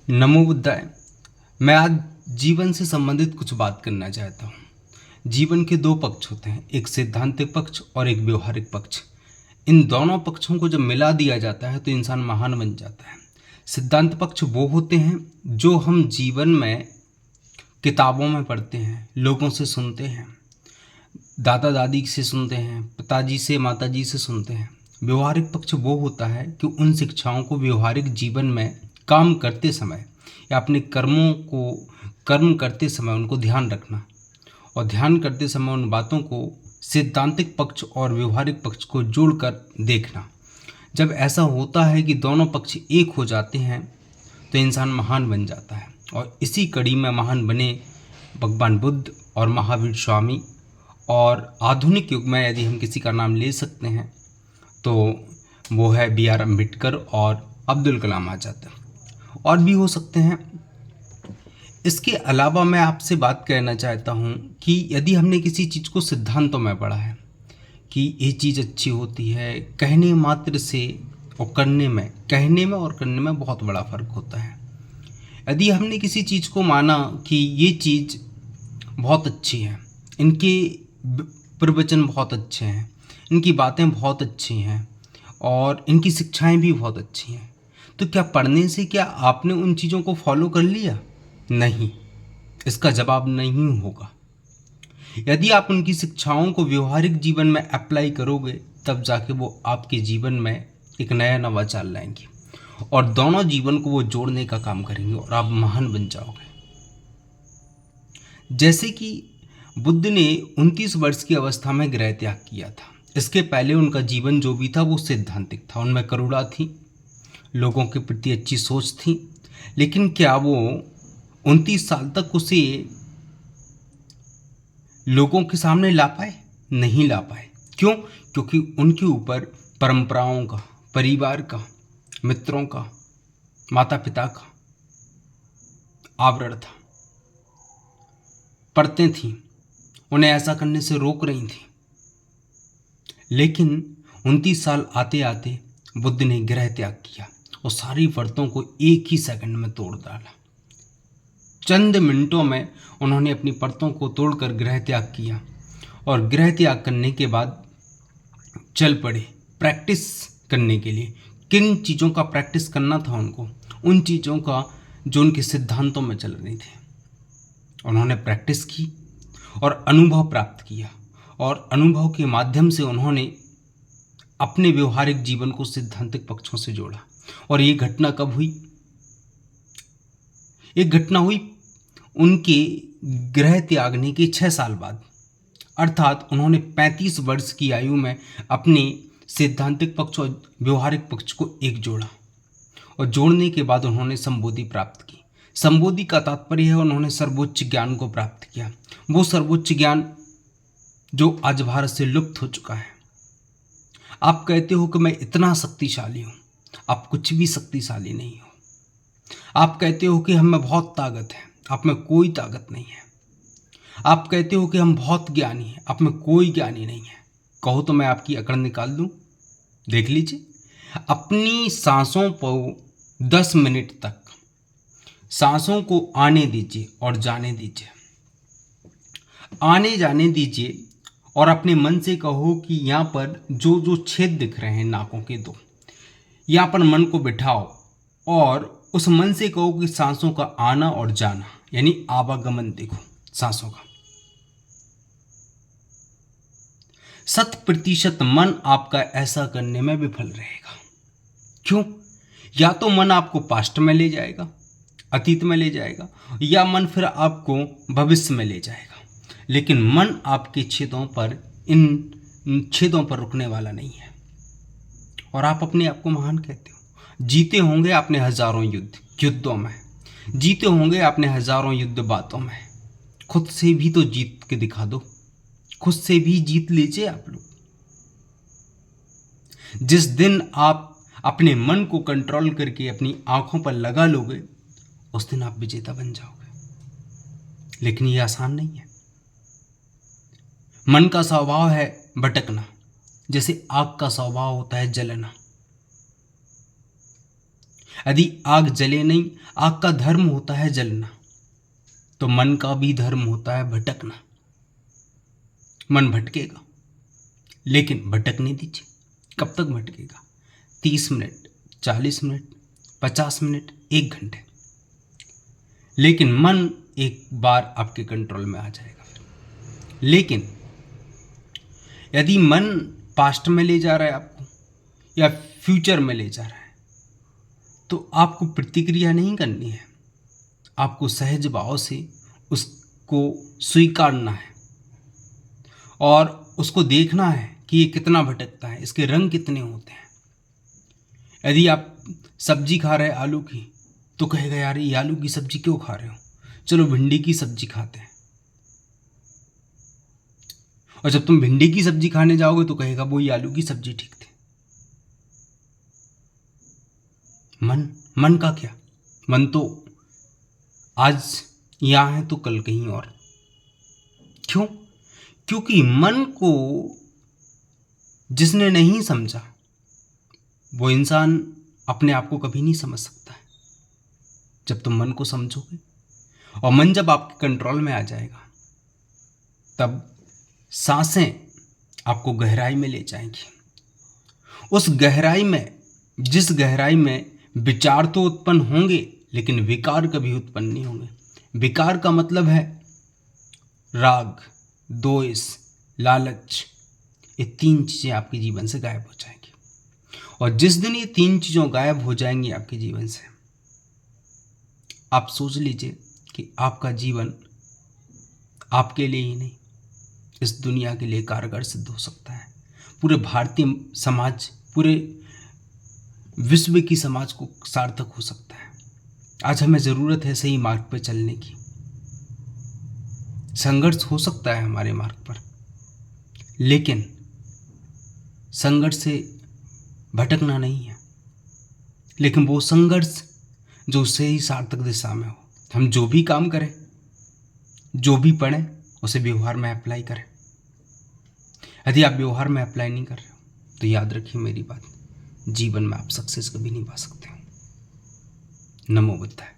नमो बुद्धाय। मैं आज जीवन से संबंधित कुछ बात करना चाहता हूँ। जीवन के दो पक्ष होते हैं, एक सैद्धांतिक पक्ष और एक व्यवहारिक पक्ष। इन दोनों पक्षों को जब मिला दिया जाता है तो इंसान महान बन जाता है। सिद्धांत पक्ष वो होते हैं जो हम जीवन में किताबों में पढ़ते हैं, लोगों से सुनते हैं, दादा दादी से सुनते हैं, पिताजी से माताजी से सुनते हैं। व्यवहारिक पक्ष वो होता है कि उन शिक्षाओं को व्यवहारिक जीवन में काम करते समय या अपने कर्म करते समय उनको ध्यान रखना, और ध्यान करते समय उन बातों को सैद्धांतिक पक्ष और व्यवहारिक पक्ष को जोड़कर देखना। जब ऐसा होता है कि दोनों पक्ष एक हो जाते हैं तो इंसान महान बन जाता है। और इसी कड़ी में महान बने भगवान बुद्ध और महावीर स्वामी। और आधुनिक युग में यदि हम किसी का नाम ले सकते हैं तो वो है B.R. अम्बेडकर और अब्दुल कलाम आज़ाद। और भी हो सकते हैं। इसके अलावा मैं आपसे बात करना चाहता हूँ कि यदि हमने किसी चीज़ को सिद्धांतों में पढ़ा है कि ये चीज़ अच्छी होती है, कहने मात्र से और कहने में और करने में बहुत बड़ा फ़र्क होता है। यदि हमने किसी चीज़ को माना कि ये चीज़ बहुत अच्छी है, इनके प्रवचन बहुत अच्छे हैं, इनकी बातें बहुत अच्छी हैं और इनकी शिक्षाएं भी बहुत अच्छी हैं, तो क्या पढ़ने से क्या आपने उन चीज़ों को फॉलो कर लिया? नहीं, इसका जवाब नहीं होगा। यदि आप उनकी शिक्षाओं को व्यवहारिक जीवन में अप्लाई करोगे तब जाके वो आपके जीवन में एक नया नवाचार लाएंगे और दोनों जीवन को वो जोड़ने का काम करेंगे और आप महान बन जाओगे। जैसे कि बुद्ध ने 29 वर्ष की अवस्था में गृह त्याग किया था। इसके पहले उनका जीवन जो भी था वो सैद्धांतिक था, उनमें करुणा थी, लोगों के प्रति अच्छी सोच थी। लेकिन क्या वो 29 साल तक उसे लोगों के सामने ला पाए? नहीं ला पाए। क्यों? क्योंकि उनके ऊपर परंपराओं का, परिवार का, मित्रों का, माता पिता का आवरण था। पढ़ते थी, उन्हें ऐसा करने से रोक रही थी। लेकिन 29 साल आते आते बुद्ध ने गृह त्याग किया और सारी वर्तों को एक ही सेकंड में तोड़ डाला। चंद मिनटों में उन्होंने अपनी परतों को तोड़कर गृह त्याग किया और गृह त्याग करने के बाद चल पड़े प्रैक्टिस करने के लिए। किन चीज़ों का प्रैक्टिस करना था उनको? उन चीज़ों का जो उनके सिद्धांतों में चल रही थी। उन्होंने प्रैक्टिस की और अनुभव प्राप्त किया और अनुभव के माध्यम से उन्होंने अपने व्यवहारिक जीवन को सैद्धांतिक पक्षों से जोड़ा। और ये घटना कब हुई? एक घटना हुई उनके गृह त्यागने के 6 साल बाद, अर्थात उन्होंने 35 वर्ष की आयु में अपने सैद्धांतिक पक्ष और व्यवहारिक पक्ष को एक जोड़ा और जोड़ने के बाद उन्होंने संबोधि प्राप्त की। संबोधि का तात्पर्य है उन्होंने सर्वोच्च ज्ञान को प्राप्त किया, वो सर्वोच्च ज्ञान जो आज भारत से लुप्त हो चुका है। आप कहते हो कि मैं इतना शक्तिशाली हूँ, आप कुछ भी शक्तिशाली नहीं हो। आप कहते हो कि हम में बहुत ताकत है, आप में कोई ताकत नहीं है। आप कहते हो कि हम बहुत ज्ञानी हैं, आप में कोई ज्ञानी नहीं है। कहो तो मैं आपकी अकड़ निकाल दूं। देख लीजिए, अपनी सांसों को 10 मिनट तक सांसों को आने दीजिए और जाने दीजिए, आने जाने दीजिए और अपने मन से कहो कि यहाँ पर जो जो छेद दिख रहे हैं नाकों के 2, यहाँ पर मन को बिठाओ और उस मन से कहो कि सांसों का आना और जाना, यानी आवागमन देखो सांसों का। 100% मन आपका ऐसा करने में विफल रहेगा। क्यों? या तो मन आपको पास्ट में ले जाएगा, अतीत में ले जाएगा, या मन फिर आपको भविष्य में ले जाएगा। लेकिन मन आपके छेदों पर, इन छेदों पर रुकने वाला नहीं है। और आप अपने आप को महान कहते हो। जीते होंगे आपने हजारों युद्धों में, जीते होंगे आपने हजारों युद्ध बातों में। खुद से भी तो जीत के दिखा दो, खुद से भी जीत लीजिए आप लोग। जिस दिन आप अपने मन को कंट्रोल करके अपनी आंखों पर लगा लोगे उस दिन आप विजेता बन जाओगे। लेकिन ये आसान नहीं है। मन का स्वभाव है भटकना, जैसे आग का स्वभाव होता है जलना। यदि आग जले नहीं, आग का धर्म होता है जलना, तो मन का भी धर्म होता है भटकना। मन भटकेगा, लेकिन भटकने दीजिए। कब तक भटकेगा? 30 मिनट, 40 मिनट, 50 मिनट, 1 घंटे, लेकिन मन एक बार आपके कंट्रोल में आ जाएगा। लेकिन यदि मन पास्ट में ले जा रहा है आपको या फ्यूचर में ले जा रहा है, तो आपको प्रतिक्रिया नहीं करनी है, आपको सहज भाव से उसको स्वीकारना है और उसको देखना है कि ये कितना भटकता है, इसके रंग कितने होते हैं। यदि आप सब्जी खा रहे हैं आलू की, तो कहेगा यार ये आलू की सब्जी क्यों खा रहे हो, चलो भिंडी की सब्जी खाते हैं। और जब तुम भिंडी की सब्जी खाने जाओगे तो कहेगा वो ये आलू की सब्जी ठीक थी। मन का क्या? मन तो आज यहाँ है तो कल कहीं और। क्यों? क्योंकि मन को जिसने नहीं समझा, वो इंसान अपने आप को कभी नहीं समझ सकता है। जब तुम मन को समझोगे और मन जब आपके कंट्रोल में आ जाएगा, तब सांसें आपको गहराई में ले जाएंगी। उस गहराई में, जिस गहराई में विचार तो उत्पन्न होंगे, लेकिन विकार कभी उत्पन्न नहीं होंगे। विकार का मतलब है राग, द्वेष, लालच। ये 3 चीज़ें आपके जीवन से गायब हो जाएंगी। और जिस दिन ये 3 चीज़ों गायब हो जाएंगी आपके जीवन से, आप सोच लीजिए कि आपका जीवन आपके लिए ही नहीं, इस दुनिया के लिए कारगर सिद्ध हो सकता है। पूरे भारतीय समाज, पूरे विश्व की समाज को सार्थक हो सकता है। आज हमें ज़रूरत है सही मार्ग पर चलने की। संघर्ष हो सकता है हमारे मार्ग पर, लेकिन संघर्ष से भटकना नहीं है, लेकिन वो संघर्ष जो सही सार्थक दिशा में हो। हम जो भी काम करें, जो भी पढ़ें, उसे व्यवहार में अप्लाई करें। यदि आप व्यवहार में अप्लाई नहीं कर रहे हो, तो याद रखिए मेरी बात, जीवन में आप सक्सेस कभी नहीं पा सकते हो। नमो बुद्धाय।